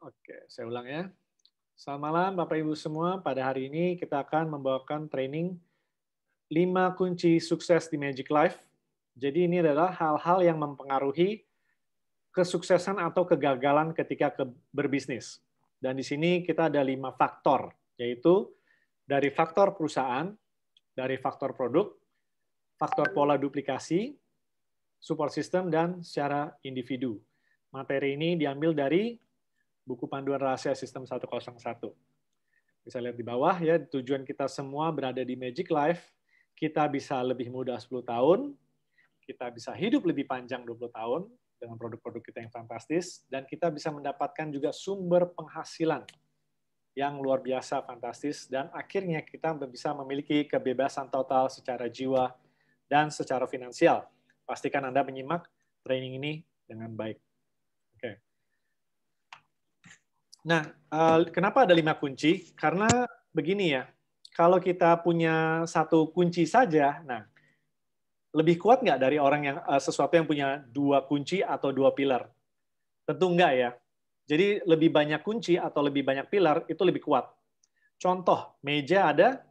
Oke, saya ulang ya. Selamat malam Bapak Ibu semua. Pada hari ini kita akan membawakan training 5 kunci sukses di Magic Life. Jadi ini adalah hal-hal yang mempengaruhi kesuksesan atau kegagalan ketika berbisnis. Dan di sini kita ada 5 faktor, yaitu dari faktor perusahaan, dari faktor produk, faktor pola duplikasi, support system, dan secara individu. Materi ini diambil dari buku panduan rahasia sistem 101. Bisa lihat di bawah ya, tujuan kita semua berada di Magic Life, kita bisa lebih muda 10 tahun, kita bisa hidup lebih panjang 20 tahun dengan produk-produk kita yang fantastis, dan kita bisa mendapatkan juga sumber penghasilan yang luar biasa fantastis, dan akhirnya kita bisa memiliki kebebasan total secara jiwa dan secara finansial. Pastikan Anda menyimak training ini dengan baik. Oke. Nah, kenapa ada 5 kunci? Karena begini ya, kalau kita punya satu kunci saja, nah, lebih kuat nggak dari orang yang sesuatu yang punya 2 kunci atau 2 pilar? Tentu enggak ya. Jadi lebih banyak kunci atau lebih banyak pilar itu lebih kuat. Contoh, meja ada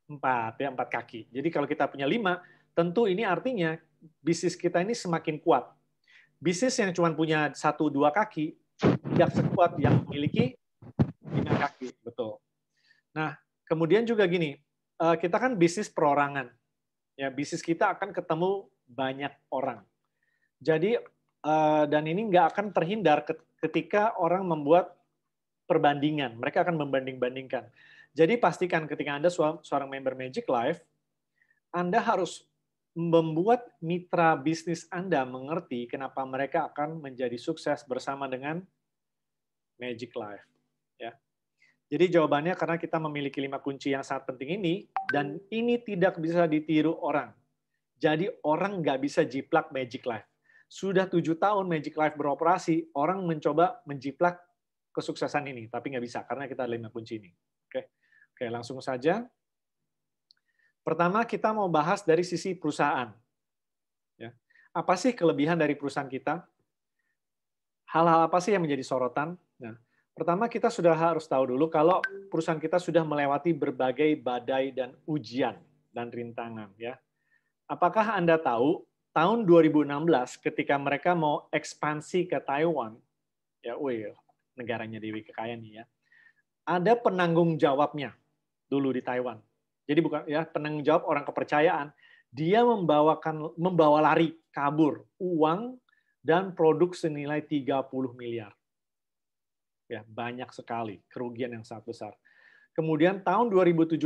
4 ya, 4 kaki. Jadi kalau kita punya 5, tentu ini artinya bisnis kita ini semakin kuat. Bisnis yang cuma punya 1-2 kaki tidak sekuat yang memiliki 5 kaki, betul. Nah, kemudian juga gini, kita kan bisnis perorangan. Ya, bisnis kita akan ketemu banyak orang. Jadi, dan ini nggak akan terhindar ketika orang membuat perbandingan. Mereka akan membanding-bandingkan. Jadi pastikan ketika Anda seorang member Magic Life, Anda harus membuat mitra bisnis Anda mengerti kenapa mereka akan menjadi sukses bersama dengan Magic Life. Ya. Jadi jawabannya karena kita memiliki 5 kunci yang sangat penting ini, dan ini tidak bisa ditiru orang. Jadi orang nggak bisa jiplak Magic Life. Sudah 7 tahun Magic Life beroperasi, orang mencoba menjiplak kesuksesan ini, tapi nggak bisa karena kita ada 5 kunci ini. Oke, langsung saja. Pertama kita mau bahas dari sisi perusahaan. Ya. Apa sih kelebihan dari perusahaan kita? Hal-hal apa sih yang menjadi sorotan? Nah, pertama kita sudah harus tahu dulu kalau perusahaan kita sudah melewati berbagai badai dan ujian dan rintangan. Ya. Apakah Anda tahu tahun 2016 ketika mereka mau ekspansi ke Taiwan, ya, negaranya Dewi Kekayaan nih ya, ada penanggung jawabnya dulu di Taiwan. Jadi bukan ya penanggung jawab orang kepercayaan, dia membawa lari kabur uang dan produk senilai 30 miliar. Ya, banyak sekali kerugian yang sangat besar. Kemudian tahun 2017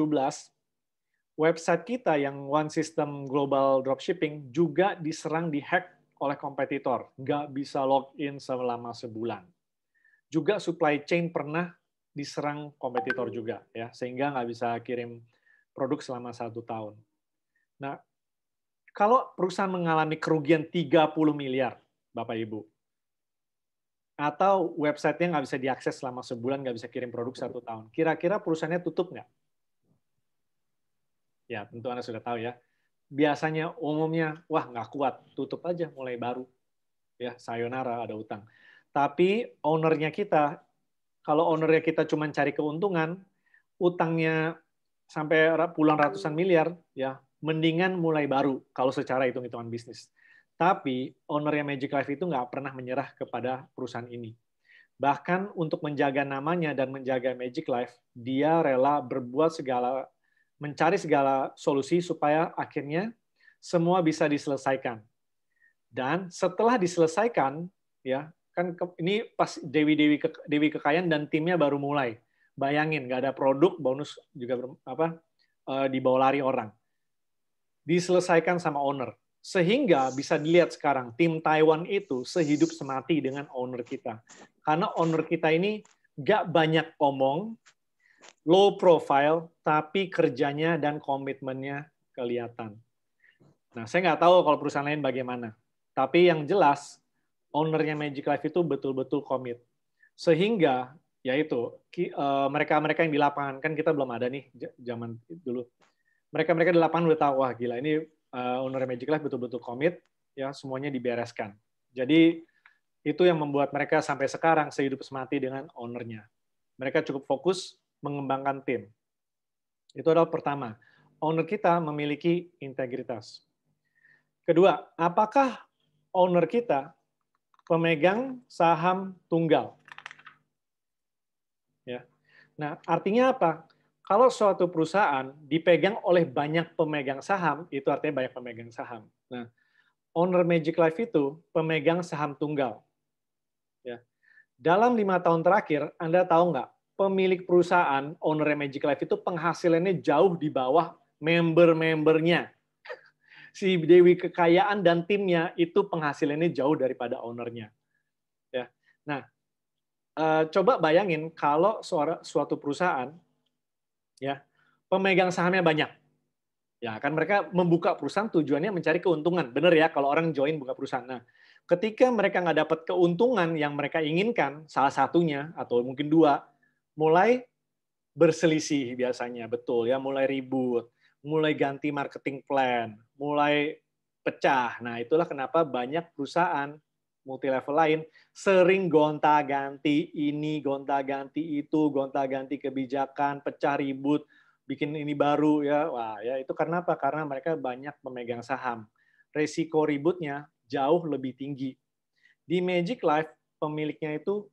website kita yang One System Global Dropshipping juga diserang, dihack oleh kompetitor. Nggak bisa login selama sebulan. Juga supply chain pernah diserang kompetitor juga, ya, sehingga nggak bisa kirim produk selama 1 tahun. Nah, kalau perusahaan mengalami kerugian 30 miliar, Bapak Ibu, atau website-nya nggak bisa diakses selama sebulan, nggak bisa kirim produk 1 tahun, kira-kira perusahaannya tutup nggak? Ya, tentu Anda sudah tahu ya. Biasanya umumnya, wah nggak kuat, tutup aja, mulai baru. Ya, sayonara, ada utang. Tapi ownernya kita, kalau ownernya kita cuma cari keuntungan, utangnya sampai puluhan ratusan miliar, ya mendingan mulai baru kalau secara hitung-hitungan bisnis. Tapi ownernya Magic Life itu nggak pernah menyerah kepada perusahaan ini. Bahkan untuk menjaga namanya dan menjaga Magic Life, dia rela berbuat segala, mencari segala solusi supaya akhirnya semua bisa diselesaikan. Dan setelah diselesaikan, ya kan ini pas Dewi Kekayaan dan timnya baru mulai. Bayangin, nggak ada produk, bonus juga dibawa lari orang. Diselesaikan sama owner. Sehingga bisa dilihat sekarang, tim Taiwan itu sehidup semati dengan owner kita. Karena owner kita ini nggak banyak omong, low profile, tapi kerjanya dan komitmennya kelihatan. Nah, saya nggak tahu kalau perusahaan lain bagaimana. Tapi yang jelas, ownernya Magic Life itu betul-betul komit. Sehingga, yaitu, mereka-mereka yang di lapangan, kan kita belum ada nih zaman dulu. Mereka-mereka di lapangan udah tahu, wah gila, ini owner Magic Life betul-betul komit, ya semuanya dibereskan. Jadi, Itu yang membuat mereka sampai sekarang sehidup semati dengan ownernya. Mereka cukup fokus mengembangkan tim. Itu adalah pertama. Owner kita memiliki integritas. Kedua, apakah owner kita pemegang saham tunggal? Ya. Nah, artinya apa? Kalau suatu perusahaan dipegang oleh banyak pemegang saham, itu artinya banyak pemegang saham. Nah, owner Magic Life itu pemegang saham tunggal. Ya. Dalam 5 tahun terakhir, Anda tahu nggak, pemilik perusahaan, owner Magic Life itu penghasilannya jauh di bawah member-membernya. Si Dewi Kekayaan dan timnya itu penghasilannya jauh daripada ownernya. Ya. Nah, coba bayangin kalau suatu perusahaan, ya, pemegang sahamnya banyak. Ya, kan mereka membuka perusahaan tujuannya mencari keuntungan. Benar ya, kalau orang join buka perusahaan. Nah, ketika mereka nggak dapat keuntungan yang mereka inginkan, salah satunya, atau mungkin dua, mulai berselisih biasanya, betul ya, mulai ribut, mulai ganti marketing plan, mulai pecah. Nah, itulah kenapa banyak perusahaan multi level lain sering gonta-ganti ini, gonta-ganti itu, gonta-ganti kebijakan, pecah ribut, bikin ini baru ya. Wah, ya itu karena apa? Karena mereka banyak memegang saham. Resiko ributnya jauh lebih tinggi. Di Magic Life pemiliknya itu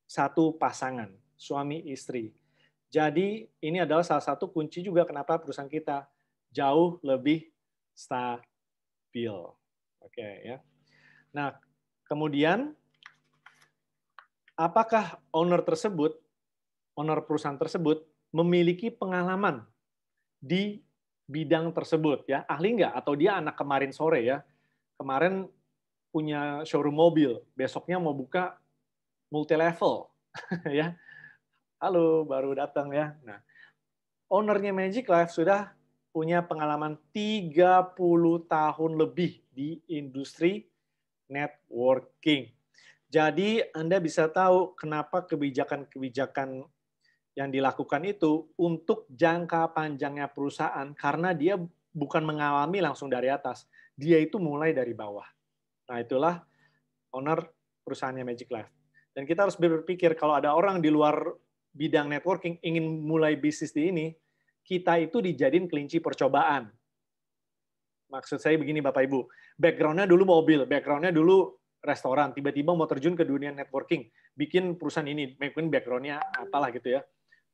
satu pasangan, suami istri. Jadi ini adalah salah satu kunci juga kenapa perusahaan kita jauh lebih stabil. Oke ya. Nah, kemudian apakah owner perusahaan tersebut memiliki pengalaman di bidang tersebut ya? Ahli nggak? Atau dia anak kemarin sore ya? Kemarin punya showroom mobil, besoknya mau buka multi level ya. Halo, baru datang ya. Nah, ownernya Magic Life sudah punya pengalaman 30 tahun lebih di industri networking. Jadi Anda bisa tahu kenapa kebijakan-kebijakan yang dilakukan itu untuk jangka panjangnya perusahaan, karena dia bukan mengalami langsung dari atas. Dia itu mulai dari bawah. Nah, itulah owner perusahaannya Magic Life. Dan kita harus berpikir kalau ada orang di luar bidang networking ingin mulai bisnis di ini, kita itu dijadiin kelinci percobaan. Maksud saya begini Bapak Ibu, background-nya dulu mobil, background-nya dulu restoran, tiba-tiba mau terjun ke dunia networking, bikin perusahaan ini, mungkin background-nya apalah gitu ya,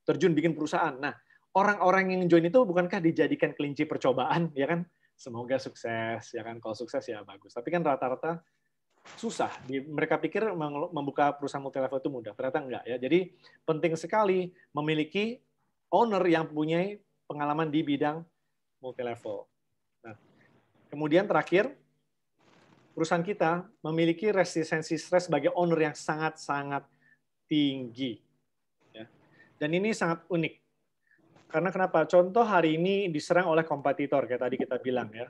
terjun bikin perusahaan. Nah, orang-orang yang join itu bukankah dijadikan kelinci percobaan, ya kan? Semoga sukses, ya kan? Kalau sukses ya bagus. Tapi kan rata-rata susah. Mereka pikir membuka perusahaan multi level itu mudah, ternyata enggak ya. Jadi penting sekali memiliki owner yang punya pengalaman di bidang multi level. Nah, kemudian terakhir, perusahaan kita memiliki resistensi stres sebagai owner yang sangat-sangat tinggi. Ya. Dan ini sangat unik. Karena kenapa? Contoh hari ini diserang oleh kompetitor, kayak tadi kita bilang ya.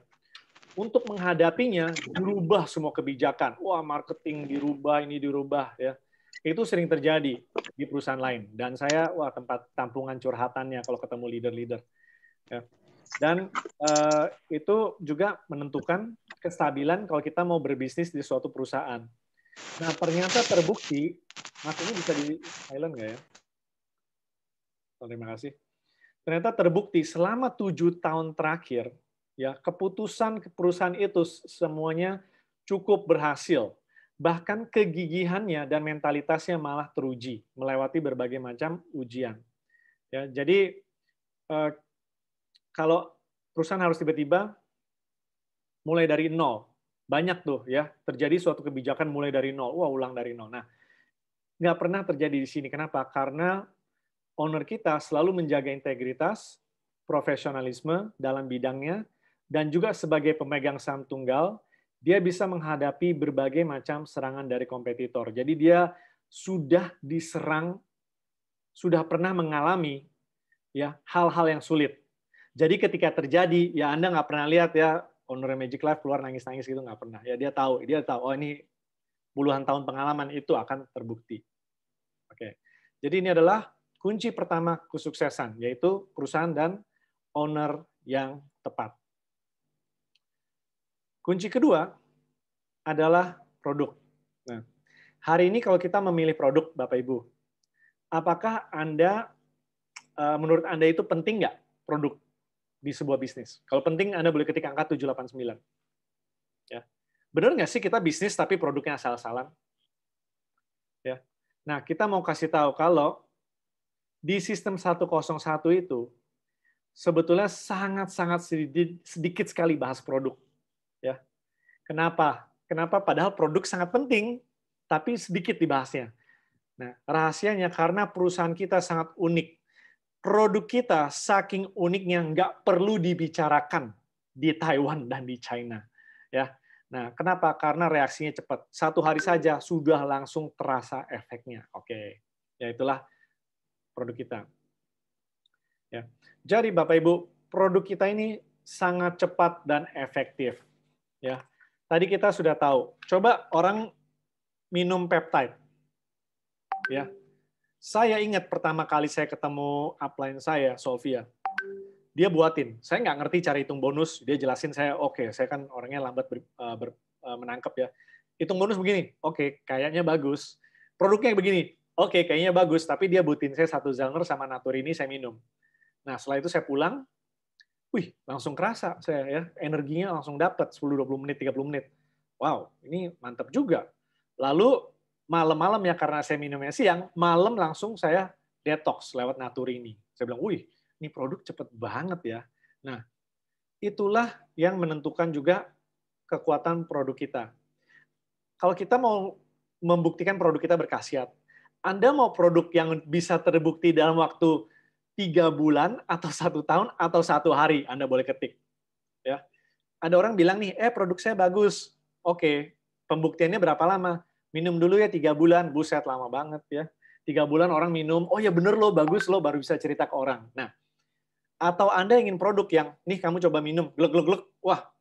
Untuk menghadapinya, dirubah semua kebijakan. Wah, marketing dirubah, ini dirubah. Ya. Itu sering terjadi di perusahaan lain. Dan saya, wah, tempat tampungan curhatannya kalau ketemu leader-leader. Ya. Dan itu juga menentukan kestabilan kalau kita mau berbisnis di suatu perusahaan. Nah, ternyata terbukti, Mas ini bisa di silent nggak ya? Oh, terima kasih. Ternyata terbukti selama 7 tahun terakhir, ya keputusan perusahaan itu semuanya cukup berhasil. Bahkan kegigihannya dan mentalitasnya malah teruji, melewati berbagai macam ujian. Ya, jadi kalau perusahaan harus tiba-tiba mulai dari nol, banyak tuh ya terjadi suatu kebijakan mulai dari nol, wah ulang dari nol. Nah, nggak pernah terjadi di sini. Kenapa? Karena owner kita selalu menjaga integritas, profesionalisme dalam bidangnya, dan juga sebagai pemegang saham tunggal, dia bisa menghadapi berbagai macam serangan dari kompetitor. Jadi dia sudah diserang, sudah pernah mengalami ya hal-hal yang sulit. Jadi ketika terjadi, ya Anda nggak pernah lihat ya owner Magic Life keluar nangis-nangis gitu, nggak pernah. Ya dia tahu, oh ini puluhan tahun pengalaman itu akan terbukti. Oke, jadi ini adalah kunci pertama kesuksesan, yaitu perusahaan dan owner yang tepat. Kunci kedua adalah produk. Hari ini kalau kita memilih produk, Bapak Ibu, apakah menurut Anda itu penting nggak produk di sebuah bisnis? Kalau penting, Anda boleh ketik angka 789. Ya. Benar nggak sih kita bisnis tapi produknya asal-asalan? Ya. Nah, kita mau kasih tahu kalau di sistem 101 itu sebetulnya sangat-sangat sedikit sekali bahas produk. Ya. Kenapa? Kenapa? Padahal produk sangat penting, tapi sedikit dibahasnya. Nah, rahasianya karena perusahaan kita sangat unik. Produk kita saking uniknya nggak perlu dibicarakan di Taiwan dan di China. Ya. Nah, kenapa? Karena reaksinya cepat. 1 hari saja sudah langsung terasa efeknya. Oke, ya itulah produk kita. Ya. Jadi Bapak Ibu, produk kita ini sangat cepat dan efektif. Ya. Tadi kita sudah tahu. Coba orang minum peptide. Ya. Saya ingat pertama kali saya ketemu upline saya, Sofia. Dia buatin. Saya nggak ngerti cara hitung bonus. Dia jelasin saya, oke, saya kan orangnya lambat menangkap ya. Hitung bonus begini, oke, kayaknya bagus. Produknya begini, oke, kayaknya bagus. Tapi dia buatin saya 1 Zellner sama Naturini, saya minum. Nah, setelah itu saya pulang, wih, langsung kerasa saya ya, energinya langsung dapat 10-20 menit, 30 menit. Wow, ini mantap juga. Lalu malam-malam ya, karena saya minumnya siang, malam langsung saya detox lewat Naturini. Saya bilang, wih, ini produk cepet banget ya. Nah, itulah yang menentukan juga kekuatan produk kita. Kalau kita mau membuktikan produk kita berkhasiat, Anda mau produk yang bisa terbukti dalam waktu 3 bulan, atau 1 tahun, atau 1 hari, Anda boleh ketik. Ya. Ada orang bilang nih, produk saya bagus. Oke, pembuktiannya berapa lama? Minum dulu ya 3 bulan, buset lama banget ya. 3 bulan orang minum, oh ya bener loh, bagus loh, baru bisa cerita ke orang. Nah, atau Anda ingin produk yang, nih kamu coba minum, glek-glek-glek, wah,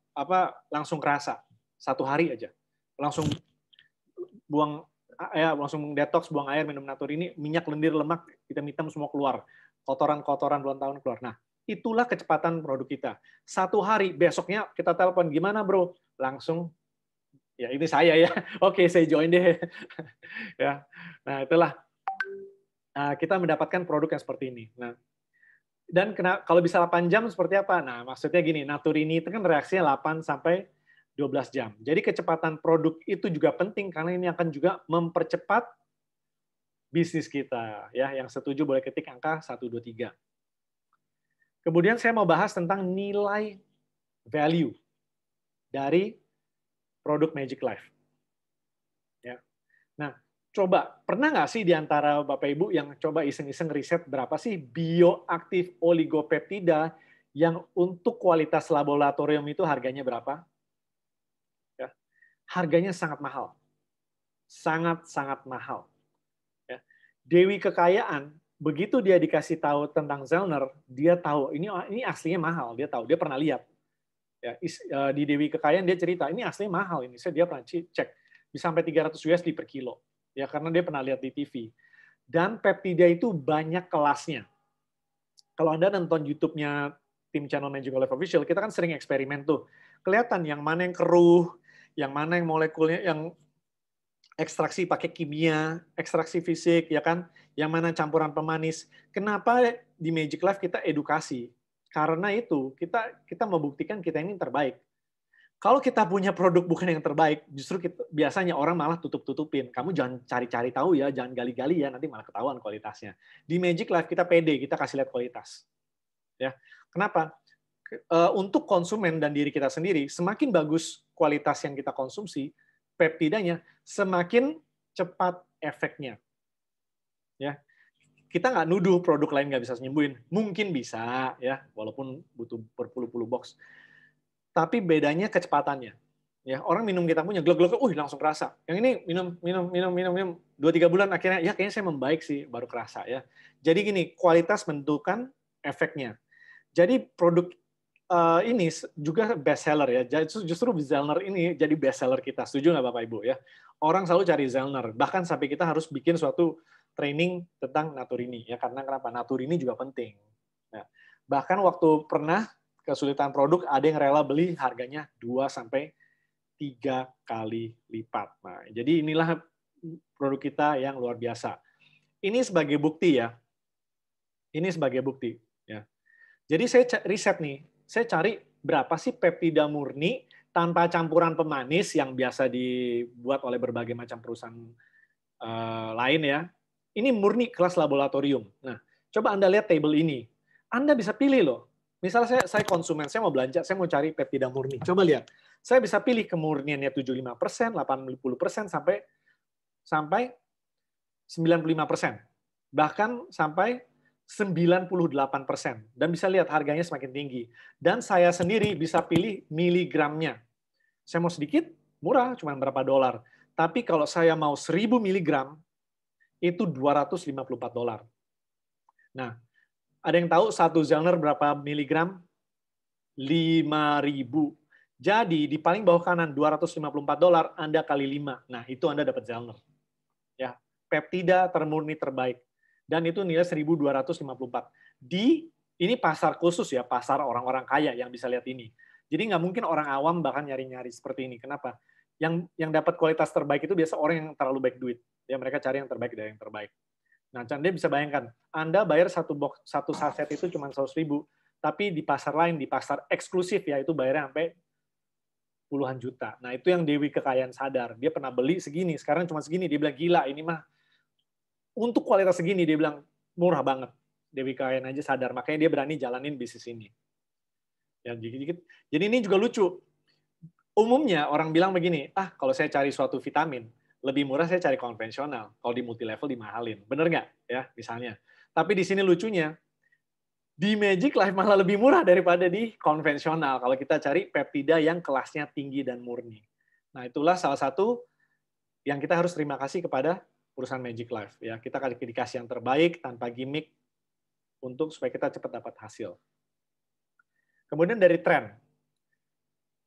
langsung kerasa. 1 hari aja. Langsung buang, langsung detox, buang air, minum Naturini, minyak, lendir, lemak, hitam-hitam semua keluar. Kotoran-kotoran belum tahun keluar. Nah, itulah kecepatan produk kita. 1 hari, besoknya kita telepon, gimana bro? Langsung, ya ini saya ya, oke saya join deh. Ya, nah itulah kita mendapatkan produk yang seperti ini. Nah, dan kalau bisa 8 jam seperti apa? Nah, maksudnya gini, Naturini itu kan reaksinya 8 sampai 12 jam. Jadi kecepatan produk itu juga penting karena ini akan juga mempercepat bisnis kita. Ya, yang setuju boleh ketik angka 123. Kemudian saya mau bahas tentang nilai value dari produk Magic Life. Ya. Nah, coba, pernah nggak sih di antara Bapak Ibu yang coba iseng-iseng riset berapa sih bioaktif oligopeptida yang untuk kualitas laboratorium itu harganya berapa? Ya. Harganya sangat mahal. Sangat-sangat mahal. Ya. Dewi Kekayaan, begitu dia dikasih tahu tentang Zellner, dia tahu ini aslinya mahal, dia tahu, dia pernah lihat. Ya, di Dewi Kekayaan dia cerita, ini aslinya mahal ini. Dia pernah cek, bisa sampai 300 USD per kilo. Ya, karena dia pernah lihat di TV. Dan peptida itu banyak kelasnya. Kalau Anda nonton YouTube-nya tim channel Magic Life Official, kita kan sering eksperimen tuh. Kelihatan yang mana yang keruh, yang mana yang molekulnya, yang ekstraksi pakai kimia, ekstraksi fisik, ya kan? Yang mana campuran pemanis. Kenapa di Magic Life kita edukasi? Karena itu kita membuktikan kita ini terbaik. Kalau kita punya produk bukan yang terbaik, justru biasanya orang malah tutup-tutupin. Kamu jangan cari-cari tahu ya, jangan gali-gali ya, nanti malah ketahuan kualitasnya. Di Magic Life kita pede, kita kasih lihat kualitas. Ya, kenapa? Untuk konsumen dan diri kita sendiri, semakin bagus kualitas yang kita konsumsi, peptidanya, semakin cepat efeknya. Ya, kita nggak nuduh produk lain nggak bisa nyembuhin, mungkin bisa ya, walaupun butuh berpuluh-puluh box. Tapi bedanya kecepatannya. Ya, orang minum kita punya glek-glek, langsung kerasa. Yang ini minum 2-3 bulan akhirnya ya kayaknya saya membaik sih, baru kerasa ya. Jadi gini, kualitas menentukan efeknya. Jadi produk ini juga best seller ya. Justru Zellner ini jadi best seller kita. Setuju nggak Bapak Ibu ya? Orang selalu cari Zellner. Bahkan sampai kita harus bikin suatu training tentang Naturini ya, karena kenapa? Naturini juga penting. Nah, bahkan waktu pernah kesulitan produk, ada yang rela beli harganya 2-3 kali lipat. Nah, jadi inilah produk kita yang luar biasa. Ini sebagai bukti ya. Ini sebagai bukti ya. Jadi saya riset nih, saya cari berapa sih peptida murni tanpa campuran pemanis yang biasa dibuat oleh berbagai macam perusahaan lain ya. Ini murni kelas laboratorium. Nah, coba Anda lihat table ini. Anda bisa pilih loh. Misalnya saya konsumen, saya mau belanja, saya mau cari peptida murni. Coba lihat. Saya bisa pilih kemurniannya 75%, 80%, sampai 95%. Bahkan sampai 98%. Dan bisa lihat harganya semakin tinggi. Dan saya sendiri bisa pilih miligramnya. Saya mau sedikit, murah, cuma berapa dolar. Tapi kalau saya mau 1000 miligram, itu $254. Nah, ada yang tahu satu Zellner berapa miligram? 5.000. Jadi di paling bawah kanan $254, Anda kali 5. Nah, itu Anda dapat Zellner. Ya, peptida termurni terbaik. Dan itu nilai 1.254. Ini pasar khusus ya, pasar orang-orang kaya yang bisa lihat ini. Jadi nggak mungkin orang awam bahkan nyari-nyari seperti ini. Kenapa? Yang dapat kualitas terbaik itu biasa orang yang terlalu baik duit. Ya, mereka cari yang terbaik dari yang terbaik. Nah, Anda bisa bayangkan, Anda bayar satu saset itu cuma 100.000, tapi di pasar lain, di pasar eksklusif ya, itu bayarnya sampai puluhan juta. Nah, itu yang Dewi Kekayaan sadar. Dia pernah beli segini, sekarang cuma segini. Dia bilang, gila, ini mah untuk kualitas segini, dia bilang, murah banget. Dewi Kekayaan aja sadar, makanya dia berani jalanin bisnis ini. Ya, dikit-dikit. Jadi ini juga lucu. Umumnya orang bilang begini, kalau saya cari suatu vitamin, lebih murah saya cari konvensional. Kalau di multilevel dimahalin. Bener nggak? Ya, misalnya. Tapi di sini lucunya, di Magic Life malah lebih murah daripada di konvensional. Kalau kita cari peptida yang kelasnya tinggi dan murni. Nah, itulah salah satu yang kita harus terima kasih kepada perusahaan Magic Life. Ya, kita dikasih yang terbaik tanpa gimmick supaya kita cepat dapat hasil. Kemudian dari tren.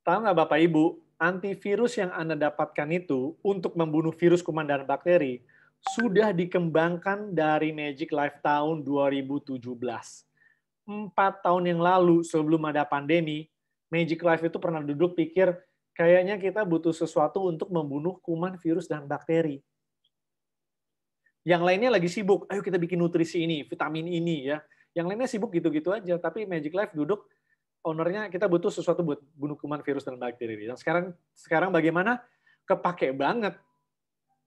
Tahu nggak Bapak Ibu, antivirus yang Anda dapatkan itu untuk membunuh virus, kuman, dan bakteri sudah dikembangkan dari Magic Life tahun 2017. 4 tahun yang lalu sebelum ada pandemi, Magic Life itu pernah duduk pikir, kayaknya kita butuh sesuatu untuk membunuh kuman, virus, dan bakteri. Yang lainnya lagi sibuk, ayo kita bikin nutrisi ini, vitamin ini ya. Yang lainnya sibuk gitu-gitu aja, tapi Magic Life duduk, ownernya kita butuh sesuatu buat bunuh kuman, virus, dan bakteri. Dan sekarang bagaimana? Kepake banget.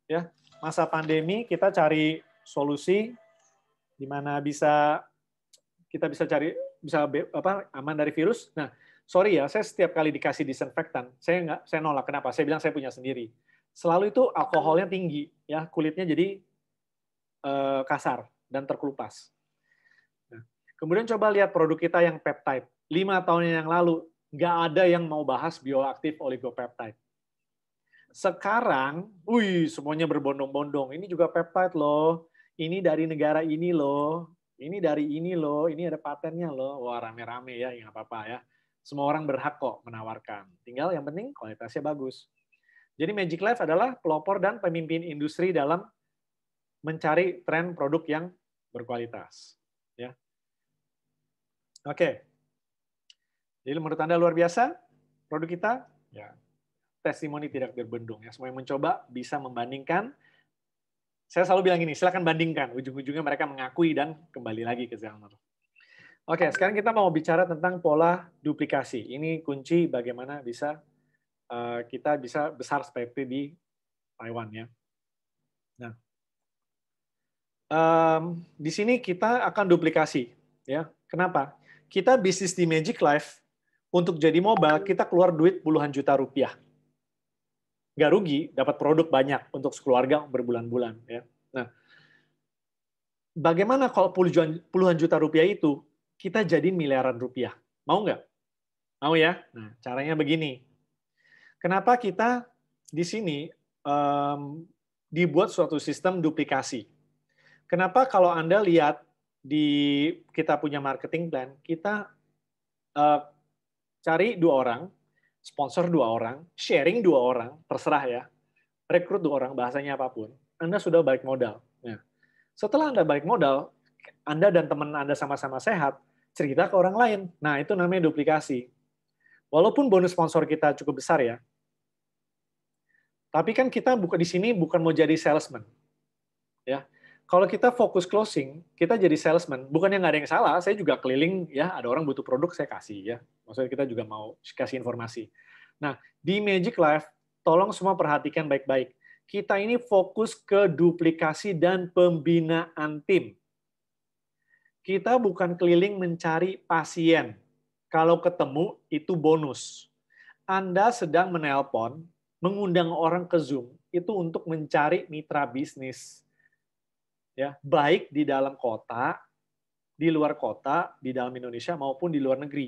Ya, masa pandemi kita cari solusi di mana kita bisa aman dari virus. Nah, sorry ya, saya setiap kali dikasih disinfektan, saya nolak. Kenapa? Saya bilang saya punya sendiri. Selalu itu alkoholnya tinggi, ya, kulitnya jadi kasar dan terkelupas. Nah, kemudian coba lihat produk kita yang peptide. 5 tahun yang lalu, nggak ada yang mau bahas bioaktif oligopeptide. Sekarang, semuanya berbondong-bondong. Ini juga peptide loh. Ini dari negara ini loh. Ini dari ini loh. Ini ada patennya loh. Wah, rame-rame ya, nggak apa-apa ya. Semua orang berhak kok menawarkan. Tinggal yang penting kualitasnya bagus. Jadi Magic Life adalah pelopor dan pemimpin industri dalam mencari tren produk yang berkualitas. Ya. Oke. Jadi menurut Anda luar biasa produk kita? Ya. Testimoni tidak berbendung. Ya. Semua yang mencoba bisa membandingkan. Saya selalu bilang ini, silakan bandingkan. Ujung-ujungnya mereka mengakui dan kembali lagi ke Zellner. Oke, sekarang kita mau bicara tentang pola duplikasi. Ini kunci bagaimana kita bisa besar seperti di Taiwan ya. Nah, di sini kita akan duplikasi, ya. Kenapa? Kita bisnis di Magic Life untuk jadi mobile kita keluar duit puluhan juta rupiah. Nggak rugi, dapat produk banyak untuk sekeluarga berbulan-bulan, ya. Nah, bagaimana kalau puluhan juta rupiah itu kita jadi miliaran rupiah? Mau nggak? Mau ya? Nah, caranya begini. Kenapa kita di sini dibuat suatu sistem duplikasi? Kenapa kalau Anda lihat kita punya marketing plan, kita cari 2 orang, sponsor 2 orang, sharing 2 orang, terserah ya, rekrut 2 orang, bahasanya apapun, Anda sudah balik modal. Nah, setelah Anda balik modal, Anda dan teman Anda sama-sama sehat, cerita ke orang lain. Nah, itu namanya duplikasi. Walaupun bonus sponsor kita cukup besar ya, Tapi kan kita di sini bukan mau jadi salesman. Ya. Kalau kita fokus closing, kita jadi salesman. Bukannya nggak ada yang salah, saya juga keliling, ya ada orang butuh produk, saya kasih. Ya. Maksudnya kita juga mau kasih informasi. Nah, di Magic Life, tolong semua perhatikan baik-baik. Kita ini fokus ke duplikasi dan pembinaan tim. Kita bukan keliling mencari pasien. Kalau ketemu, itu bonus. Anda sedang menelpon, mengundang orang ke Zoom, itu untuk mencari mitra bisnis. Ya, baik di dalam kota, di luar kota, di dalam Indonesia maupun di luar negeri.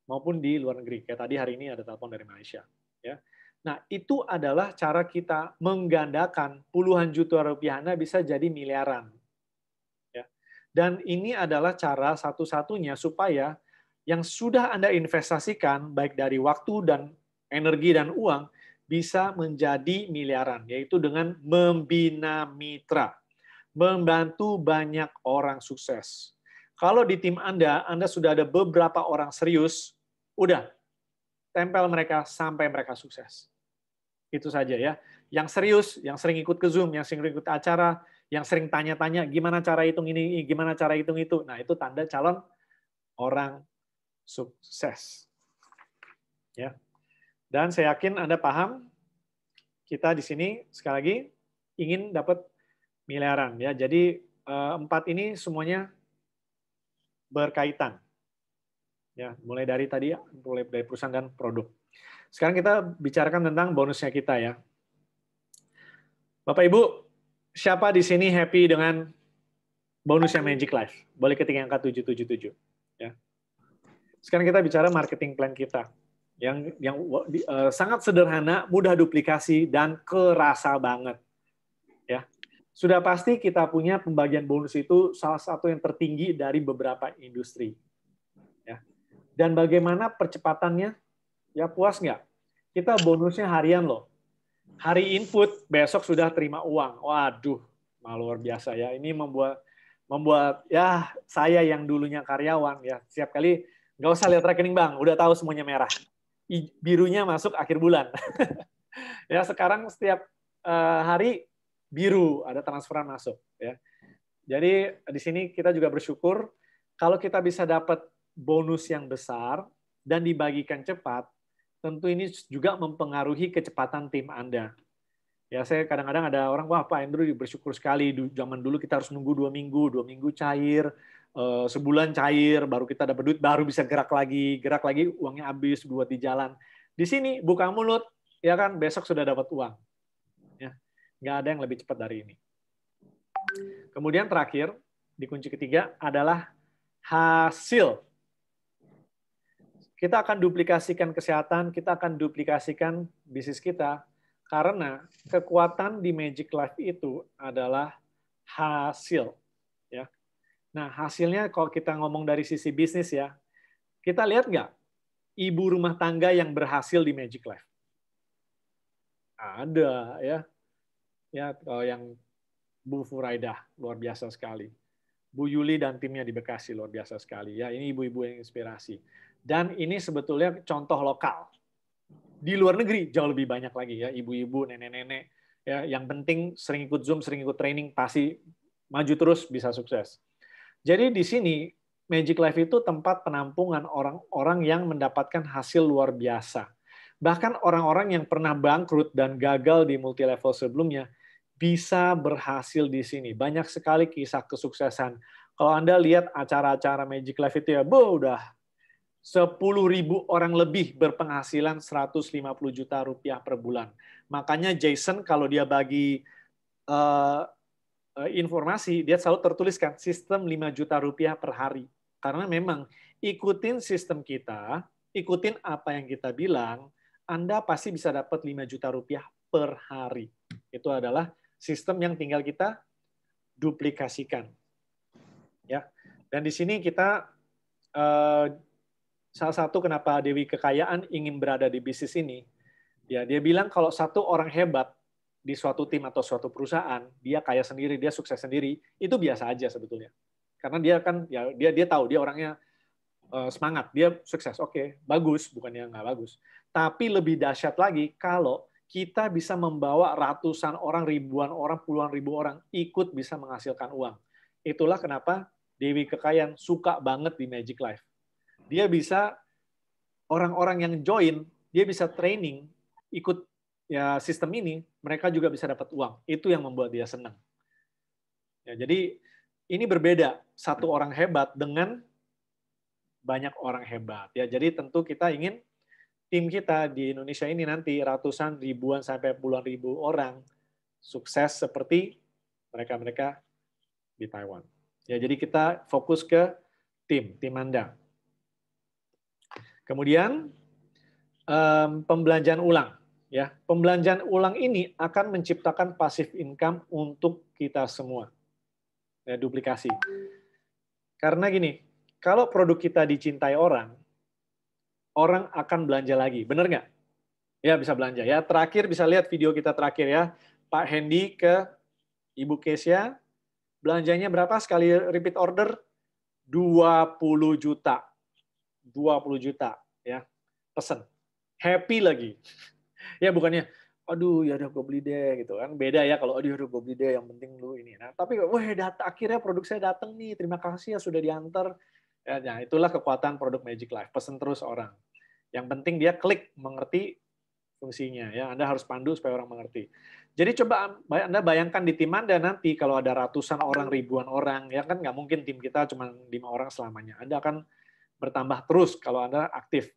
Maupun di luar negeri. Kayak tadi hari ini ada telepon dari Malaysia, ya. Nah, itu adalah cara kita menggandakan puluhan juta rupiah Anda bisa jadi miliaran. Ya. Dan ini adalah cara satu-satunya supaya yang sudah Anda investasikan baik dari waktu dan energi dan uang bisa menjadi miliaran, yaitu dengan membina mitra. Membantu banyak orang sukses. Kalau di tim Anda sudah ada beberapa orang serius, udah, tempel mereka sampai mereka sukses. Itu saja ya. Yang serius, yang sering ikut ke Zoom, yang sering ikut acara, yang sering tanya-tanya, gimana cara hitung ini, gimana cara hitung itu. Nah, itu tanda calon orang sukses. Ya. Dan saya yakin Anda paham, kita di sini, sekali lagi, ingin dapat miliaran. Ya. Jadi, 4 ini semuanya berkaitan. Ya, mulai dari perusahaan dan produk. Sekarang kita bicarakan tentang bonusnya kita ya. Bapak Ibu, siapa di sini happy dengan bonusnya Magic Life? Boleh ketik angka 777 ya. Sekarang kita bicara marketing plan kita. Yang sangat sederhana, mudah duplikasi dan kerasa banget. Ya. Sudah pasti kita punya pembagian bonus itu salah satu yang tertinggi dari beberapa industri. Dan bagaimana percepatannya? Ya puas nggak? Kita bonusnya harian loh. Hari input, besok sudah terima uang. Waduh, luar biasa ya. Ini membuat ya saya yang dulunya karyawan ya setiap kali nggak usah lihat rekening bank, udah tahu semuanya merah. Birunya masuk akhir bulan. Ya sekarang setiap hari biru ada transferan masuk. Ya. Jadi di sini kita juga bersyukur kalau kita bisa dapat bonus yang besar dan dibagikan cepat, tentu ini juga mempengaruhi kecepatan tim Anda. Ya, saya kadang-kadang ada orang, wah Pak Andrew bersyukur sekali, zaman dulu kita harus nunggu 2 minggu cair, sebulan cair, baru kita dapat duit, baru bisa gerak lagi, uangnya habis buat di jalan. Di sini buka mulut, ya kan, besok sudah dapat uang. Ya, nggak ada yang lebih cepat dari ini. Kemudian terakhir, di kunci ketiga adalah hasil. Kita akan duplikasikan kesehatan, kita akan duplikasikan bisnis kita, karena kekuatan di Magic Life itu adalah hasil. Ya. Nah, hasilnya kalau kita ngomong dari sisi bisnis ya, kita lihat nggak ibu rumah tangga yang berhasil di Magic Life? Ada ya. Ya, kalau yang Bu Furaidah, luar biasa sekali. Bu Yuli dan timnya di Bekasi, luar biasa sekali. Ya, ini ibu-ibu yang inspirasi. Dan ini sebetulnya contoh lokal. Di luar negeri jauh lebih banyak lagi ya, ibu-ibu, nenek-nenek. Ya, yang penting sering ikut Zoom, sering ikut training, pasti maju terus bisa sukses. Jadi di sini Magic Life itu tempat penampungan orang-orang yang mendapatkan hasil luar biasa. Bahkan orang-orang yang pernah bangkrut dan gagal di multi level sebelumnya bisa berhasil di sini. Banyak sekali kisah kesuksesan. Kalau Anda lihat acara-acara Magic Life itu ya, udah 10.000 orang lebih berpenghasilan 150 juta rupiah per bulan. Makanya Jason kalau dia bagi informasi, dia selalu tertuliskan sistem 5 juta rupiah per hari. Karena memang ikutin sistem kita, ikutin apa yang kita bilang, Anda pasti bisa dapat 5 juta rupiah per hari. Itu adalah sistem yang tinggal kita duplikasikan. Ya. Dan di sini kita salah satu kenapa Dewi Kekayaan ingin berada di bisnis ini, ya dia bilang kalau satu orang hebat di suatu tim atau suatu perusahaan, dia kaya sendiri, dia sukses sendiri, itu biasa aja sebetulnya. Karena dia kan ya dia tahu dia orangnya semangat, dia sukses, oke, bagus, bukannya nggak bagus. Tapi lebih dahsyat lagi kalau kita bisa membawa ratusan orang, ribuan orang, puluhan ribu orang ikut bisa menghasilkan uang. Itulah kenapa Dewi Kekayaan suka banget di Magic Life. Dia bisa, orang-orang yang join, dia bisa training, ikut ya sistem ini, mereka juga bisa dapat uang. Itu yang membuat dia senang. Ya, jadi ini berbeda, satu orang hebat dengan banyak orang hebat. Ya, jadi tentu kita ingin tim kita di Indonesia ini nanti ratusan, ribuan, sampai puluhan ribu orang sukses seperti mereka-mereka di Taiwan. Ya, jadi kita fokus ke tim Anda. Kemudian pembelanjaan ulang. Ya, pembelanjaan ulang ini akan menciptakan passive income untuk kita semua. Ya, duplikasi. Karena gini, kalau produk kita dicintai orang, orang akan belanja lagi. Benar nggak? Ya, bisa belanja. Ya, terakhir bisa lihat video kita terakhir ya. Pak Hendy ke Ibu Kesia, belanjanya berapa sekali repeat order? 20 juta. 20 juta. Ya, pesen. Happy lagi. Ya, bukannya, aduh ya udah gue beli deh gitu kan. Beda ya kalau aduh gue beli deh, yang penting lu ini. Nah, tapi wah akhirnya produk saya datang nih. Terima kasih ya sudah diantar. Ya, nah, itulah kekuatan produk Magic Life. Pesen terus orang. Yang penting dia klik, mengerti fungsinya. Ya, Anda harus pandu supaya orang mengerti. Jadi coba Anda bayangkan di tim Anda nanti kalau ada ratusan orang, ribuan orang, ya kan nggak mungkin tim kita cuma 5 orang selamanya. Anda akan bertambah terus kalau Anda aktif.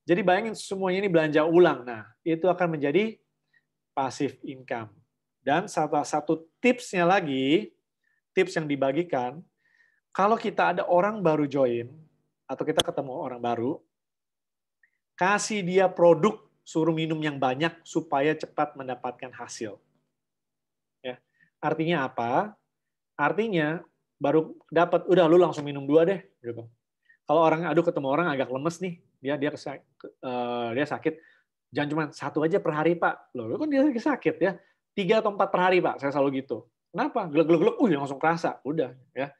Jadi bayangin semuanya ini belanja ulang. Nah, itu akan menjadi passive income. Dan salah satu tipsnya lagi, tips yang dibagikan, kalau kita ada orang baru join, atau kita ketemu orang baru, kasih dia produk, suruh minum yang banyak supaya cepat mendapatkan hasil. Ya. Artinya apa? Artinya baru dapat, udah lu langsung minum 2 deh. Gitu. Kalau orang ketemu orang agak lemes nih, dia sakit, jangan cuma 1 aja per hari Pak. Loh kan dia lagi sakit ya, 3 atau 4 per hari Pak. Saya selalu gitu. Kenapa? Glek-glek-glek, langsung kerasa. Udah ya.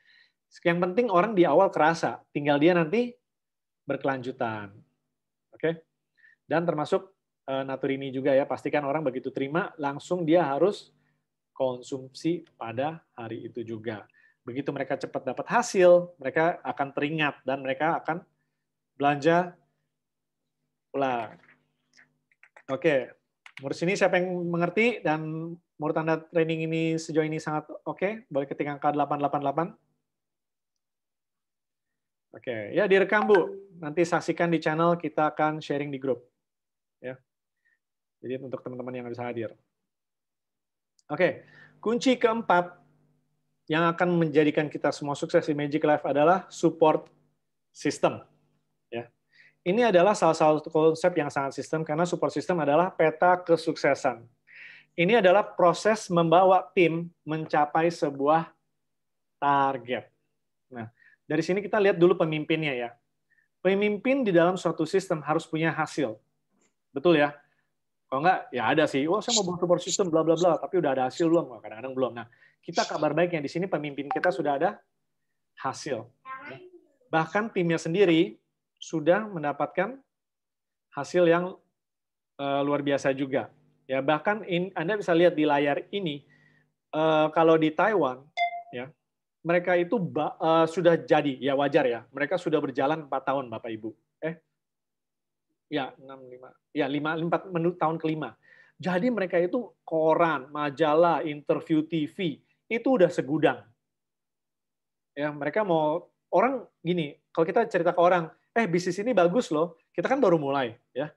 Yang penting orang di awal kerasa, tinggal dia nanti berkelanjutan. Oke? Dan termasuk Naturini juga ya, pastikan orang begitu terima, langsung dia harus konsumsi pada hari itu juga. Begitu mereka cepat dapat hasil, mereka akan teringat dan mereka akan belanja ulang. Oke, menurut sini siapa yang mengerti dan menurut Anda training ini sejauh ini sangat oke, boleh ketik angka 888. Oke, ya direkam Bu. Nanti saksikan di channel, kita akan sharing di grup. Ya. Jadi untuk teman-teman yang bisa hadir. Oke, kunci keempat yang akan menjadikan kita semua sukses di Magic Life adalah support system. Ya. Ini adalah salah satu konsep yang sangat sistem karena support system adalah peta kesuksesan. Ini adalah proses membawa tim mencapai sebuah target. Nah, dari sini kita lihat dulu pemimpinnya ya. Pemimpin di dalam suatu sistem harus punya hasil. Betul ya? Kalau enggak, ya ada sih. Oh, saya mau buat support system, bla bla bla, tapi udah ada hasil belum? Kadang-kadang belum. Nah, kita kabar baiknya di sini pemimpin kita sudah ada hasil. Bahkan timnya sendiri sudah mendapatkan hasil yang luar biasa juga. Ya, bahkan Anda bisa lihat di layar ini, kalau di Taiwan, ya, mereka itu sudah jadi, ya wajar ya. Mereka sudah berjalan 4 tahun, Bapak Ibu. Ya 4 tahun ke-5. Jadi mereka itu koran, majalah, interview TV itu udah segudang. Ya, mereka mau orang gini, kalau kita cerita ke orang, bisnis ini bagus loh, kita kan baru mulai, ya.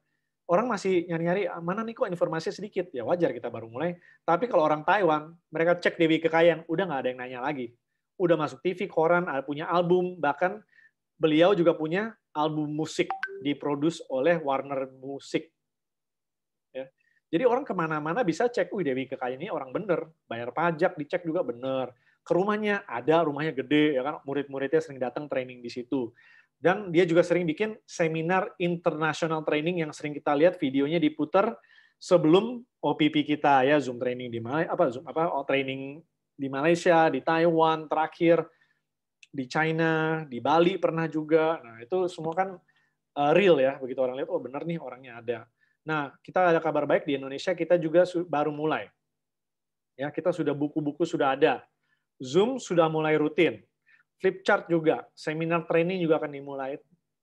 Orang masih nyari-nyari mana nih kok informasinya sedikit, ya wajar kita baru mulai. Tapi kalau orang Taiwan, mereka cek Dewi Kekayaan, udah nggak ada yang nanya lagi. Udah masuk TV, koran, punya album, bahkan beliau juga punya album musik diproduksi oleh Warner Music. Ya. Jadi orang kemana-mana bisa cek, Dewi Kekayaan ini orang bener, bayar pajak, dicek juga bener. Ke rumahnya ada, rumahnya gede, ya kan, murid-muridnya sering datang training di situ. Dan dia juga sering bikin seminar international training yang sering kita lihat videonya diputar sebelum OPP kita ya, Zoom training di training di Malaysia, di Taiwan terakhir, di China, di Bali pernah juga. Nah, itu semua kan real ya, begitu orang lihat, oh benar nih orangnya ada. Nah, kita ada kabar baik di Indonesia, kita juga baru mulai. Ya, kita sudah buku-buku sudah ada. Zoom sudah mulai rutin. Flipchart juga, seminar training juga akan dimulai.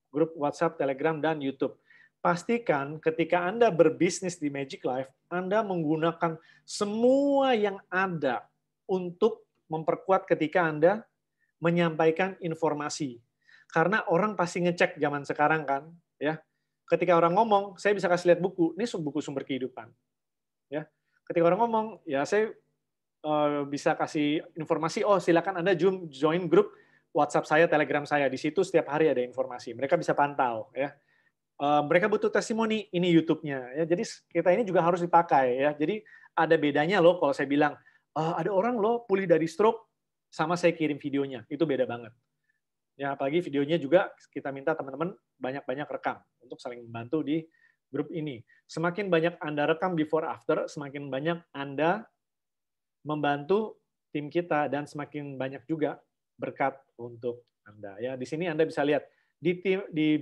Grup WhatsApp, Telegram, dan YouTube. Pastikan ketika Anda berbisnis di Magic Life, Anda menggunakan semua yang ada untuk memperkuat ketika Anda menyampaikan informasi. Karena orang pasti ngecek zaman sekarang kan, ya. Ketika orang ngomong, saya bisa kasih lihat buku, ini buku sumber kehidupan. Ya. Ketika orang ngomong, ya saya bisa kasih informasi, oh silakan Anda join grup WhatsApp saya, Telegram saya. Di situ setiap hari ada informasi. Mereka bisa pantau. Ya. Mereka butuh testimoni, ini YouTube-nya. Ya. Jadi kita ini juga harus dipakai. Ya. Jadi ada bedanya loh kalau saya bilang, ada orang loh pulih dari stroke, sama saya kirim videonya. Itu beda banget. Ya, apalagi videonya juga kita minta teman-teman banyak-banyak rekam untuk saling membantu di grup ini. Semakin banyak Anda rekam before after, semakin banyak Anda membantu tim kita dan semakin banyak juga berkat untuk Anda. Ya, di sini Anda bisa lihat di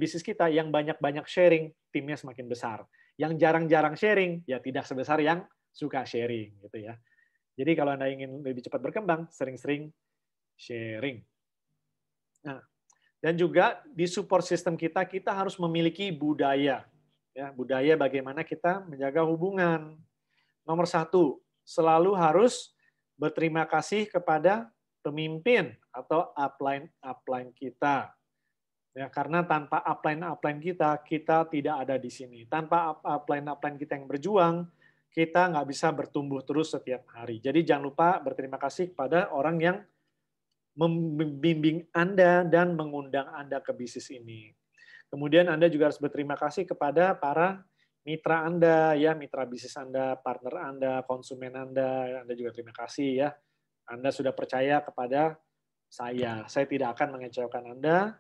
bisnis kita yang banyak-banyak sharing, timnya semakin besar. Yang jarang-jarang sharing, ya tidak sebesar yang suka sharing gitu ya. Jadi kalau Anda ingin lebih cepat berkembang, sering-sering sharing. Nah, dan juga di support system kita harus memiliki budaya. Ya, budaya bagaimana kita menjaga hubungan. Nomor 1, selalu harus berterima kasih kepada pemimpin atau upline kita. Ya, karena tanpa upline kita tidak ada di sini. Tanpa upline kita yang berjuang, kita nggak bisa bertumbuh terus setiap hari. Jadi jangan lupa berterima kasih kepada orang yang membimbing Anda dan mengundang Anda ke bisnis ini. Kemudian Anda juga harus berterima kasih kepada para mitra Anda, ya mitra bisnis Anda, partner Anda, konsumen Anda juga terima kasih ya. Anda sudah percaya kepada saya. Saya tidak akan mengecewakan Anda.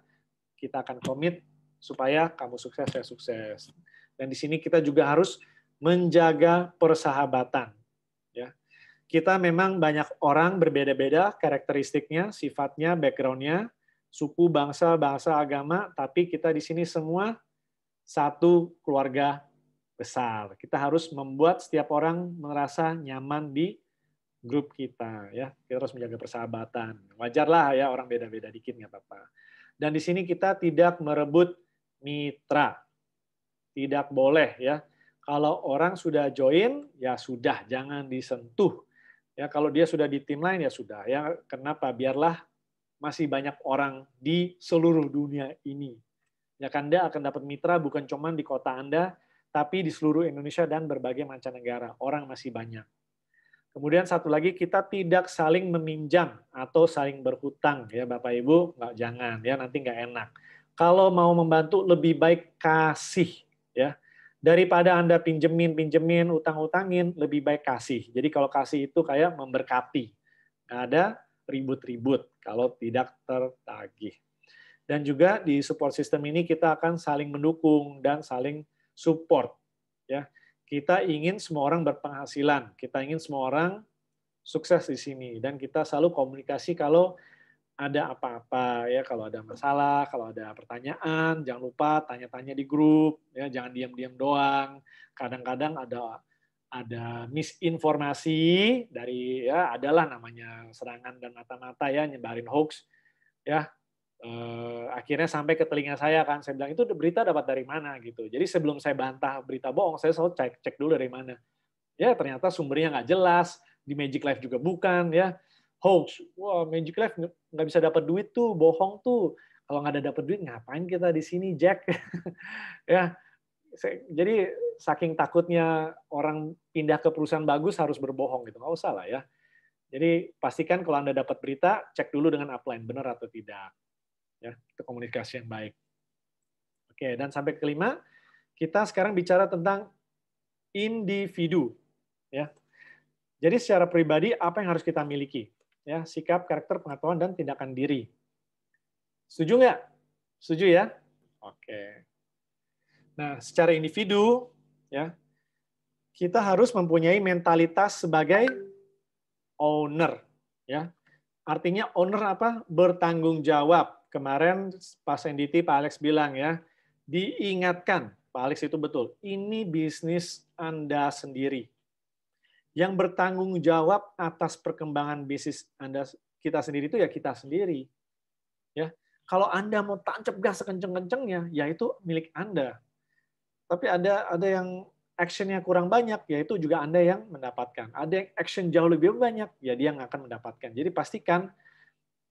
Kita akan komit supaya kamu sukses, saya sukses. Dan di sini kita juga harus menjaga persahabatan. Ya. Kita memang banyak orang berbeda-beda karakteristiknya, sifatnya, background-nya, suku, bangsa, agama, tapi kita di sini semua satu keluarga besar. Kita harus membuat setiap orang merasa nyaman di grup kita, ya. Kita harus menjaga persahabatan. Wajarlah ya orang beda-beda dikit nggak apa-apa. Dan di sini kita tidak merebut mitra, tidak boleh ya. Kalau orang sudah join, ya sudah, jangan disentuh. Ya kalau dia sudah di tim lain ya sudah. Ya kenapa? Biarlah masih banyak orang di seluruh dunia ini. Ya Anda akan dapat mitra bukan cuma di kota Anda, tapi di seluruh Indonesia dan berbagai mancanegara. Orang masih banyak. Kemudian satu lagi, kita tidak saling meminjam atau saling berhutang. Ya Bapak Ibu, jangan ya, nanti nggak enak. Kalau mau membantu lebih baik kasih ya. Daripada Anda pinjemin, utang-utangin, lebih baik kasih. Jadi kalau kasih itu kayak memberkati. Nggak ada ribut-ribut kalau tidak tertagih. Dan juga di support system ini kita akan saling mendukung dan saling support. Ya, kita ingin semua orang berpenghasilan, kita ingin semua orang sukses di sini, dan kita selalu komunikasi kalau ada apa-apa ya, kalau ada masalah, kalau ada pertanyaan, jangan lupa tanya-tanya di grup, ya jangan diam-diam doang. Kadang-kadang ada misinformasi dari ya adalah namanya serangan dan mata-mata ya, nyebarin hoax ya. Akhirnya sampai ke telinga saya kan, saya bilang itu berita dapat dari mana gitu. Jadi sebelum saya bantah berita bohong, saya selalu cek dulu dari mana. Ya ternyata sumbernya nggak jelas, di Magic Life juga bukan ya. Hoax, wah Magic Life nggak bisa dapat duit tuh, bohong tuh. Kalau nggak ada dapat duit ngapain kita di sini Jack? Ya, jadi saking takutnya orang pindah ke perusahaan bagus harus berbohong gitu, nggak usah lah ya. Jadi pastikan kalau Anda dapat berita, cek dulu dengan upline benar atau tidak. Ya, itu komunikasi yang baik. Oke, dan sampai kelima, kita sekarang bicara tentang individu. Ya, jadi secara pribadi apa yang harus kita miliki? Ya, sikap, karakter, pengetahuan, dan tindakan diri. Setuju nggak? Setuju ya? Oke. Nah, secara individu, ya, kita harus mempunyai mentalitas sebagai owner. Ya, artinya owner apa? Bertanggung jawab. Kemarin Pak Senditi, Pak Alex bilang ya, diingatkan Pak Alex itu betul. Ini bisnis Anda sendiri. Yang bertanggung jawab atas perkembangan bisnis Anda, kita sendiri itu ya kita sendiri. Ya, kalau Anda mau tancap gas sekenceng-kencengnya, ya itu milik Anda. Tapi ada yang action-nya kurang banyak, ya itu juga Anda yang mendapatkan. Ada yang action jauh lebih banyak, ya dia yang akan mendapatkan. Jadi pastikan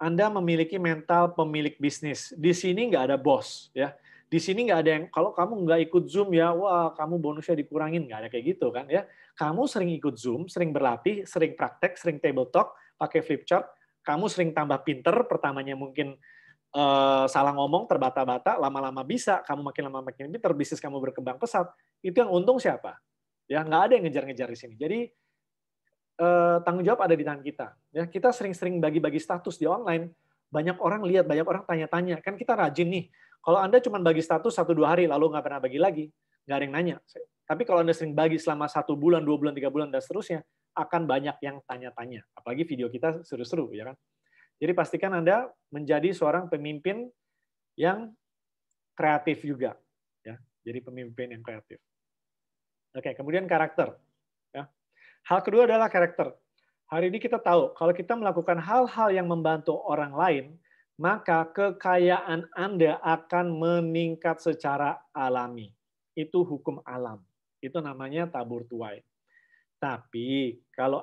Anda memiliki mental pemilik bisnis. Di sini nggak ada bos, ya. Di sini nggak ada yang, kalau kamu nggak ikut Zoom ya, wah kamu bonusnya dikurangin. Nggak ada kayak gitu kan ya. Kamu sering ikut Zoom, sering berlatih, sering praktek, sering table talk, pakai flip chart, kamu sering tambah pinter, pertamanya mungkin salah ngomong, terbata-bata, lama-lama bisa, kamu makin lama makin pinter, bisnis kamu berkembang pesat, itu yang untung siapa? Ya nggak ada yang ngejar-ngejar di sini. Jadi tanggung jawab ada di tangan kita. Ya, kita sering-sering bagi-bagi status di online, banyak orang lihat, banyak orang tanya-tanya. Kan kita rajin nih. Kalau Anda cuma bagi status 1-2 hari, lalu nggak pernah bagi lagi, nggak ada yang nanya. Tapi kalau Anda sering bagi selama 1 bulan, 2 bulan, 3 bulan, dan seterusnya, akan banyak yang tanya-tanya. Apalagi video kita seru-seru, ya kan? Jadi pastikan Anda menjadi seorang pemimpin yang kreatif juga. Ya, jadi pemimpin yang kreatif. Oke, kemudian karakter. Ya. Hal kedua adalah karakter. Hari ini kita tahu, kalau kita melakukan hal-hal yang membantu orang lain, maka kekayaan Anda akan meningkat secara alami. Itu hukum alam. Itu namanya tabur tuai. Tapi kalau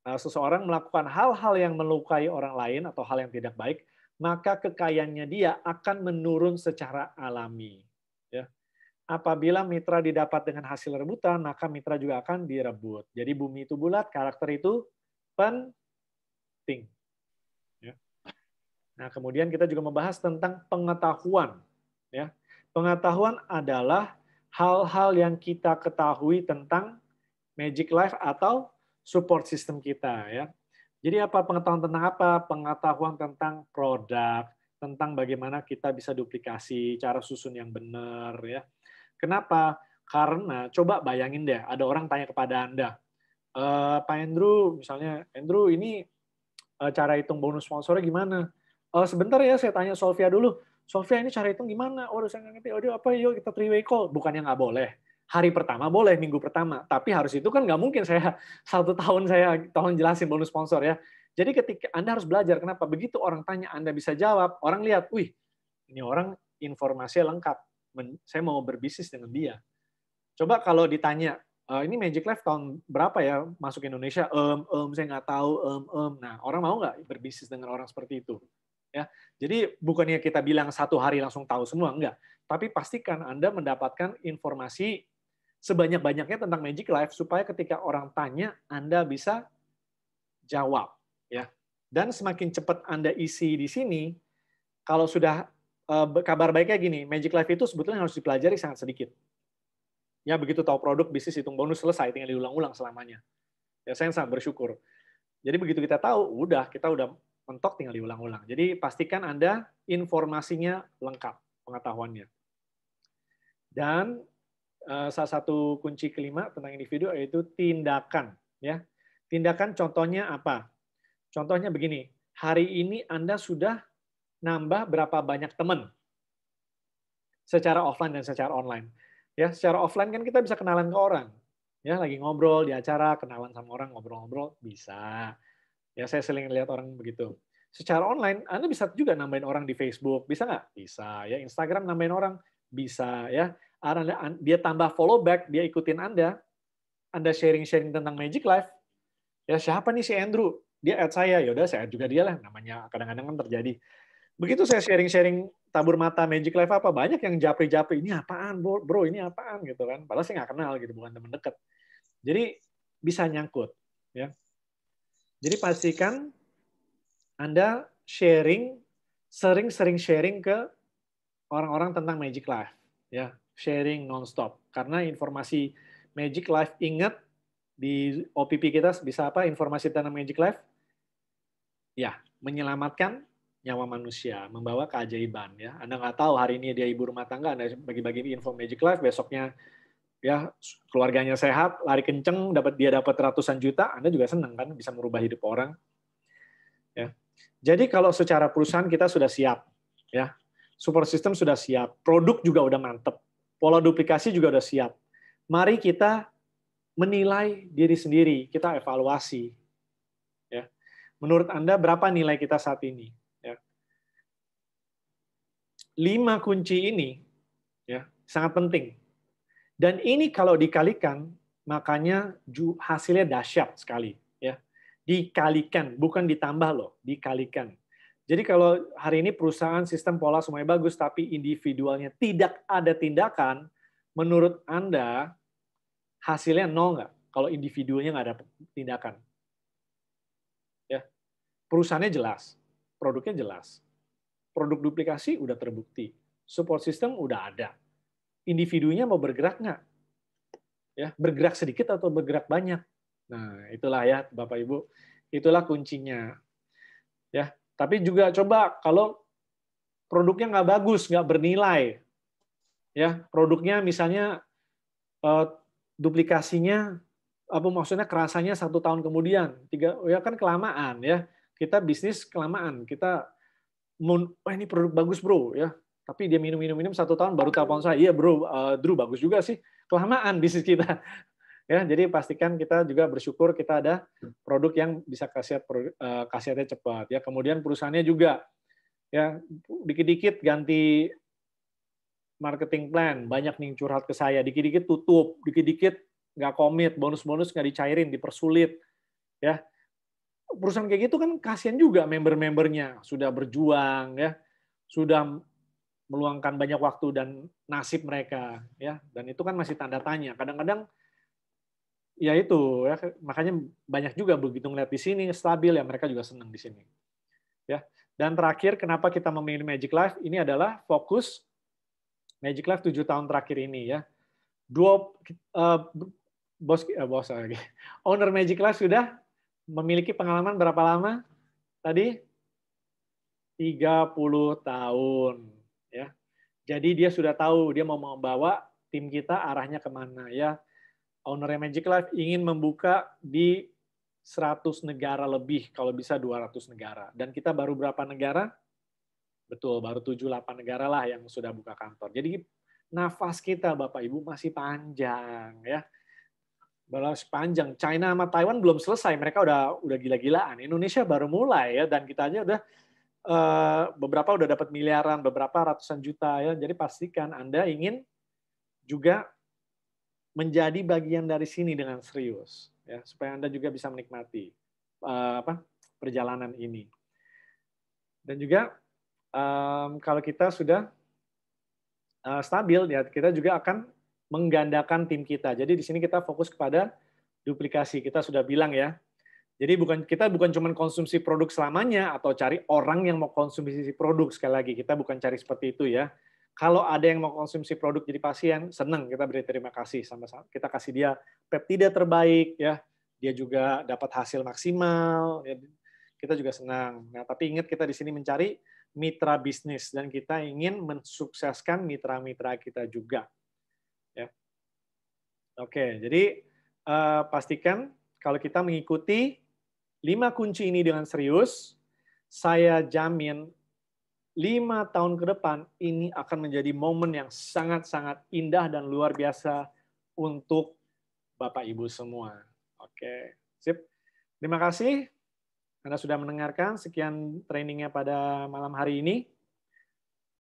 seseorang melakukan hal-hal yang melukai orang lain atau hal yang tidak baik, maka kekayaannya dia akan menurun secara alami. Ya. Apabila mitra didapat dengan hasil rebutan, maka mitra juga akan direbut. Jadi bumi itu bulat, karakter itu penting. Ya. Nah, kemudian kita juga membahas tentang pengetahuan. Ya. Pengetahuan adalah hal-hal yang kita ketahui tentang Magic Life atau support system kita. Ya. Jadi apa pengetahuan tentang apa? Pengetahuan tentang produk, tentang bagaimana kita bisa duplikasi, cara susun yang benar. Ya. Kenapa? Karena coba bayangin deh, ada orang tanya kepada Anda, Pak Andrew, misalnya, Andrew ini cara hitung bonus sponsornya gimana? Sebentar ya, saya tanya Solvia dulu. Solvia ini cara hitung gimana? Oh, saya nggak ngerti. Oh, apa? Yuk kita three-way call. Bukannya nggak boleh. Hari pertama boleh, minggu pertama. Tapi harus itu kan nggak mungkin saya 1 tahun saya tolong jelasin bonus sponsor ya. Jadi ketika Anda harus belajar, kenapa? Begitu orang tanya, Anda bisa jawab. Orang lihat, wih, ini orang informasinya lengkap. Saya mau berbisnis dengan dia. Coba kalau ditanya, ini Magic Life tahun berapa ya masuk Indonesia? Saya nggak tahu. Nah, orang mau nggak berbisnis dengan orang seperti itu? Ya, jadi bukannya kita bilang 1 hari langsung tahu semua, enggak. Tapi pastikan Anda mendapatkan informasi sebanyak-banyaknya tentang Magic Life supaya ketika orang tanya, Anda bisa jawab. Ya. Dan semakin cepat Anda isi di sini, kalau sudah kabar baiknya gini, Magic Life itu sebetulnya harus dipelajari sangat sedikit. Ya, begitu tahu produk, bisnis, hitung bonus, selesai, tinggal diulang-ulang selamanya. Ya, saya sangat bersyukur. Jadi begitu kita tahu, kita udah mentok, tinggal diulang-ulang. Jadi pastikan Anda informasinya lengkap, pengetahuannya. Dan salah satu kunci kelima tentang individu yaitu tindakan. Ya, tindakan contohnya apa? Contohnya begini, hari ini Anda sudah nambah berapa banyak teman secara offline dan secara online. Ya, secara offline kan kita bisa kenalan ke orang. Ya, lagi ngobrol di acara, kenalan sama orang, ngobrol-ngobrol, bisa. Ya, saya sering lihat orang begitu. Secara online, Anda bisa juga nambahin orang di Facebook. Bisa nggak? Bisa. Ya, Instagram nambahin orang. Bisa. Ya, dia tambah follow back, dia ikutin Anda sharing-sharing tentang Magic Life. Ya, siapa nih si Andrew? Dia add saya. Yaudah, saya add juga dia lah. Namanya kadang-kadang kan terjadi. Begitu saya sharing-sharing tabur mata Magic Life apa, banyak yang japri-japri, ini apaan bro, ini apaan gitu kan. Padahal saya nggak kenal gitu, bukan teman dekat. Jadi bisa nyangkut. Ya. Jadi pastikan Anda sering-sering sharing ke orang-orang tentang Magic Life. Ya, sharing non-stop. Karena informasi Magic Life, ingat di OPP kita bisa apa informasi tentang Magic Life? Ya, menyelamatkan nyawa manusia, membawa keajaiban. Ya, Anda nggak tahu hari ini dia ibu rumah tangga, Anda bagi-bagi info Magic Life, besoknya ya keluarganya sehat, lari kenceng, dia dapat ratusan juta, Anda juga senang kan bisa merubah hidup orang. Ya. Jadi kalau secara perusahaan kita sudah siap, ya, support system sudah siap, produk juga udah mantep, pola duplikasi juga udah siap. Mari kita menilai diri sendiri, kita evaluasi. Ya. Menurut Anda berapa nilai kita saat ini? Ya. 5 kunci ini ya sangat penting. Dan ini kalau dikalikan, makanya hasilnya dahsyat sekali. Ya. Dikalikan, bukan ditambah loh, dikalikan. Jadi kalau hari ini perusahaan sistem pola semuanya bagus, tapi individualnya tidak ada tindakan, menurut Anda hasilnya nol nggak? Kalau individualnya nggak ada tindakan. Ya. Perusahaannya jelas, produknya jelas. Produk duplikasi udah terbukti. Support system udah ada. Individunya mau bergerak nggak? Ya, bergerak sedikit atau bergerak banyak? Nah, itulah ya Bapak Ibu. Itulah kuncinya. Ya, tapi juga coba kalau produknya nggak bagus, nggak bernilai, ya produknya misalnya duplikasinya apa maksudnya kerasanya 1 tahun kemudian, 3 ya kan kelamaan ya. Kita bisnis kelamaan, kita wah ini produk bagus bro ya, tapi dia minum 1 tahun baru telepon saya, iya bro, Drew bagus juga sih, kelamaan bisnis kita. Ya, jadi pastikan kita juga bersyukur kita ada produk yang bisa khasiatnya cepat ya. Kemudian perusahaannya juga ya dikit-dikit ganti marketing plan, banyak nih curhat ke saya, dikit-dikit tutup, dikit-dikit nggak komit, bonus-bonus nggak dicairin, dipersulit ya. Perusahaan kayak gitu kan kasihan juga member-membernya, sudah berjuang ya, sudah meluangkan banyak waktu dan nasib mereka ya, dan itu kan masih tanda tanya. Kadang-kadang ya itu ya, makanya banyak juga begitu ngeliat di sini stabil ya, mereka juga senang di sini ya. Dan terakhir kenapa kita memilih Magic Life, ini adalah fokus Magic Life 7 tahun terakhir ini ya. Bos lagi. Owner Magic Life sudah memiliki pengalaman berapa lama? Tadi 30 tahun ya. Jadi dia sudah tahu dia mau membawa tim kita arahnya kemana ya. Owner Magic Life ingin membuka di 100 negara lebih, kalau bisa 200 negara. Dan kita baru berapa negara? Betul, baru 7-8 negara lah yang sudah buka kantor. Jadi nafas kita Bapak Ibu masih panjang ya. Balas panjang. China sama Taiwan belum selesai, mereka udah gila-gilaan. Indonesia baru mulai ya, dan kita aja udah beberapa udah dapat miliaran, beberapa ratusan juta ya. Jadi pastikan Anda ingin juga menjadi bagian dari sini dengan serius ya, supaya Anda juga bisa menikmati perjalanan ini. Dan juga kalau kita sudah stabil ya, kita juga akan menggandakan tim kita. Jadi di sini kita fokus kepada duplikasi. Kita sudah bilang ya. Jadi kita bukan cuma konsumsi produk selamanya atau cari orang yang mau konsumsi produk, sekali lagi kita bukan cari seperti itu ya. Kalau ada yang mau konsumsi produk jadi pasien, senang kita beri terima kasih sama-sama. Kita kasih dia peptida terbaik ya. Dia juga dapat hasil maksimal ya. Kita juga senang. Nah, tapi ingat kita di sini mencari mitra bisnis dan kita ingin mensukseskan mitra-mitra kita juga. Ya. Oke, jadi pastikan kalau kita mengikuti 5 kunci ini dengan serius, saya jamin 5 tahun ke depan ini akan menjadi momen yang sangat-sangat indah dan luar biasa untuk Bapak Ibu semua. Oke, sip. Terima kasih Anda sudah mendengarkan. Sekian trainingnya pada malam hari ini.